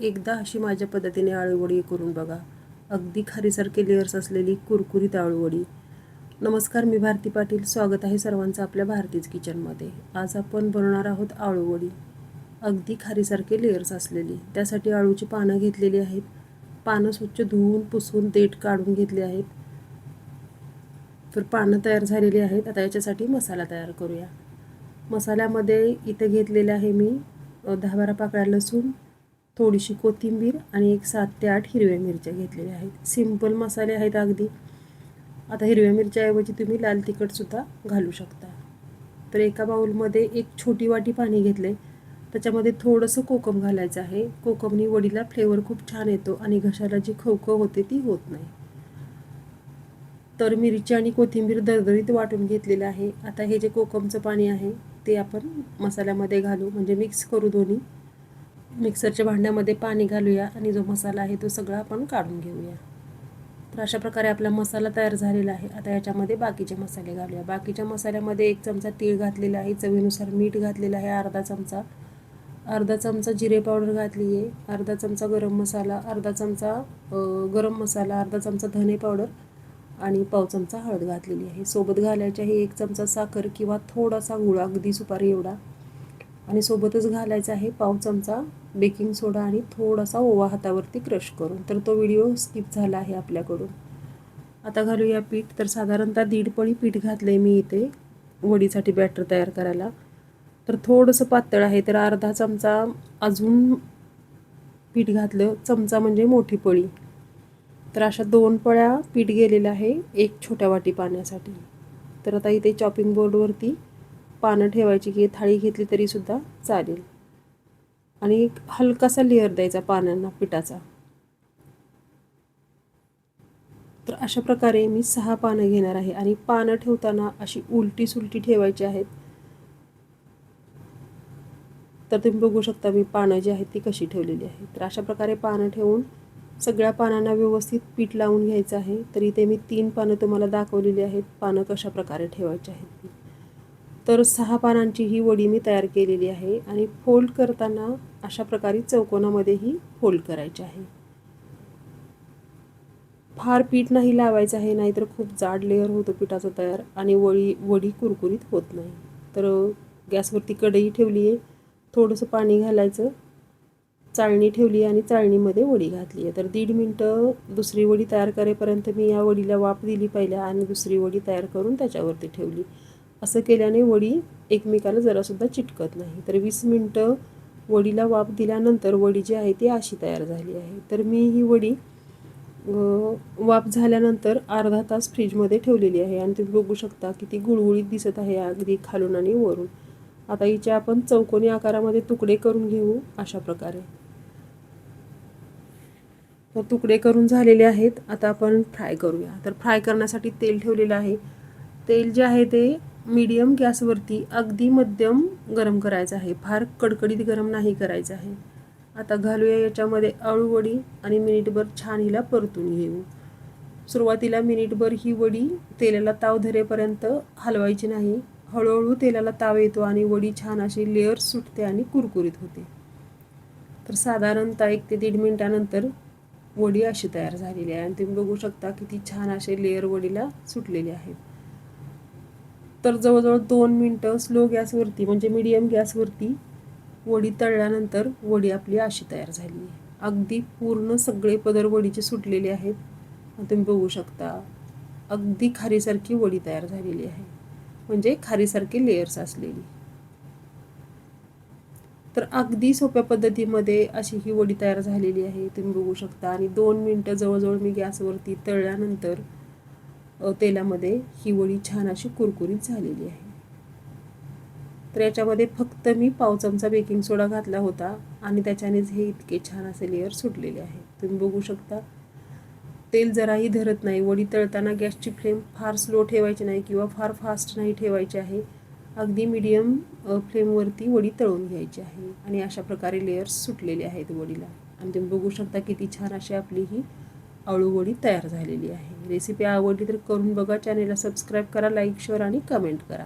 एकदा अशी माझ्या पद्धतीने आळूवडी करून बघा. अगदी खारीसारखे लेयर्स असलेली कुरकुरीत आळूवडी. नमस्कार, मी भारती पाटील. स्वागत आहे सर्वांचं आपल्या भारतीज किचनमध्ये. आज आपण बनवणार आहोत आळूवडी. अगदी खारीसारखे लेयर्स असलेली. त्यासाठी आळूची पानं घेतलेली आहेत. पानं स्वच्छ धुवून पुसून देठ काढून घेतले आहेत. तर पानं तयार झालेली आहेत. आता याच्यासाठी मसाला तयार करूया. मसाल्यामध्ये इथे घेतलेले आहे मी 10-12 पाकळ्या लसूण, थोडीशी कोथिंबीर आणि 7 ते 8 हिरव्या मिरच्या घेतलेल्या आहेत. सिंपल मसाले आहेत अगदी. आता हिरव्या मिरच्याऐवजी तुम्ही लाल तिखटसुद्धा घालू शकता. तर एका बाउलमध्ये एक छोटी वाटी पाणी घेतले. त्याच्यामध्ये थोडंसं कोकम घालायचं आहे. कोकमनी वडीला फ्लेवर खूप छान येतो आणि घशाला जी खवखव होते ती होत नाही. तर मिरची आणि कोथिंबीर दरदरीत वाटून घेतलेलं आहे. आता हे जे कोकमचं पाणी आहे ते आपण मसाल्यामध्ये घालू, म्हणजे मिक्स करू दोन्ही. मिक्सरच्या भांड्यामध्ये पाणी घालूया आणि जो मसाला आहे तो सगळा आपण काढून घेऊया. तर अशा प्रकारे आपला मसाला तयार झालेला आहे. आता याच्यामध्ये बाकीचे मसाले घालूया. बाकीच्या मसाल्यामध्ये 1 चमचा तीळ घातलेला आहे, चवीनुसार मीठ घातलेलं आहे अर्धा चमचा जिरे पावडर घातली आहे, अर्धा चमचा गरम मसाला, अर्धा चमचा अर्धा चमचा धने पावडर आणि पाव चमचा हळद घातलेली आहे. सोबत घालायचे आहे 1 चमचा साखर किंवा थोडासा गुळ, अगदी सुपारी एवढा. आणि सोबतच घालायचा आहे पाव चमचा बेकिंग सोडा आणि थोडासा ओवा हातावरती क्रश करून. तर तो व्हिडिओ स्किप झाला आहे आपल्याकडून. आता घालूया पीठ. तर साधारणतः 1.5 पळी पीठ घातलं आहे मी इथे वडीसाठी बॅटर तयार करायला. तर थोडंसं पातळ आहे, तर अर्धा चमचा अजून पीठ घातलं. चमचा म्हणजे मोठी पळी. तर अशा 2 पळ्या पीठ गेलेलं आहे 1 छोट्या वाटी पाण्यासाठी. तर आता इथे चॉपिंग बोर्डवरती पानं ठेवायची, की थाळी घेतली तरीसुद्धा चालेल. आणि एक हलकासा लेअर द्यायचा पानांना पिठाचा. तर अशा प्रकारे मी 6 पानं घेणार आहे आणि पानं ठेवताना अशी उलटी सुलटी ठेवायची आहेत. तर तुम्ही बघू शकता मी पानं जी आहेत ती कशी ठेवलेली आहे. तर अशा प्रकारे पानं ठेवून सगळ्या पानांना व्यवस्थित पीठ लावून घ्यायचं आहे. तर इथे मी 3 पानं तुम्हाला दाखवलेली आहेत, पानं कशा प्रकारे ठेवायची आहेत. तर 6 पानांची ही वडी मी तयार केलेली आहे आणि फोल्ड करताना अशा प्रकारे चौकोनामध्ये ही फोल्ड करायची आहे. फार पीठ नाही लावायचं आहे, नाहीतर खूप जाड लेअर होतो पिठाचा तयार आणि वडी कुरकुरीत होत नाही. तर गॅसवरती कढई ठेवली आहे, थोडंसं पाणी घालायचं, चाळणी ठेवली आणि चाळणीमध्ये वडी घातली आहे. तर 1.5 मिनटं दुसरी वडी तयार करेपर्यंत मी या वडीला वाफ दिली पहिल्या आणि दुसरी वडी तयार करून त्याच्यावरती ठेवली. असं केल्याने वडी एकमेकाला जरासुद्धा चिटकत नाही. तर 20 मिनटं वडीला वाफ दिल्यानंतर वडी जी आहे ती अशी तयार झाली आहे. तर मी ही वडी वाफ झाल्यानंतर अर्धा तास फ्रीजमध्ये ठेवलेली आहे आणि तुम्ही बघू शकता किती गुळगुळीत दिसत आहे अगदी खालून आणि वरून. आता हिचे आपण चौकोनी आकारामध्ये तुकडे करून घेऊ अशा प्रकारे. तर तुकडे करून झालेले आहेत. आता आपण फ्राय करूया. तर फ्राय करण्यासाठी तेल ठेवलेलं आहे. तेल जे आहे ते मीडियम गॅसवरती अगदी मध्यम गरम करायचं आहे, फार कडकडीत गरम नाही करायचं आहे. आता घालूया याच्यामध्ये आळूवडी आणि मिनिटभर छान हिला परतून घेऊ. सुरुवातीला मिनिटभर ही वडी तेलाला ताव धरेपर्यंत हलवायची नाही. हळूहळू तेलाला ताव येतो आणि वडी छान अशी लेअर सुटते आणि कुरकुरीत होते. तर साधारणतः 1 ते 1.5 मिनिटानंतर वडी अशी तयार झालेली आहे आणि तुम्ही बघू शकता किती छान असे लेअर वडीला सुटलेले आहेत. तर जवळजवळ 2 मिनटं स्लो गॅसवरती म्हणजे मीडियम गॅसवरती वडी तळल्यानंतर वडी आपली अशी तयार झाली आहे. अगदी पूर्ण सगळे पदर वडीचे सुटलेले आहेत. तुम्ही बघू शकता अगदी खारीसारखी वडी तयार झालेली आहे, म्हणजे खारीसारखे लेयर्स असलेली. तर अगदी सोप्या पद्धतीमध्ये अशी ही वडी तयार झालेली आहे, तुम्ही बघू शकता. आणि 2 मिनटं जवळजवळ मी गॅसवरती तळल्यानंतर तेलामध्ये ही वडी छान अशी कुरकुरीत झालेली आहे. तर याच्यामध्ये फक्त मी पाव चमचा बेकिंग सोडा घातला होता आणि त्याच्यानेच हे इतके छान असे लेअर सुटलेले आहे. तुम्ही बघू शकता तेल जराही धरत नाही. वडी तळताना गॅसची फ्लेम फार स्लो ठेवायची नाही किंवा फार फास्ट नाही ठेवायची आहे. अगदी मीडियम फ्लेमवरती वडी तळून घ्यायची आहे आणि अशा प्रकारे लेयर्स सुटलेले आहेत वडीला. आणि तुम्ही बघू शकता किती छान अशी आपली ही आळूवडी तयार झालेली आहे. रेसिपी आवडली तर करून बघा. चॅनेलला सबस्क्राईब करा, लाईक, शेअर आणि कमेंट करा.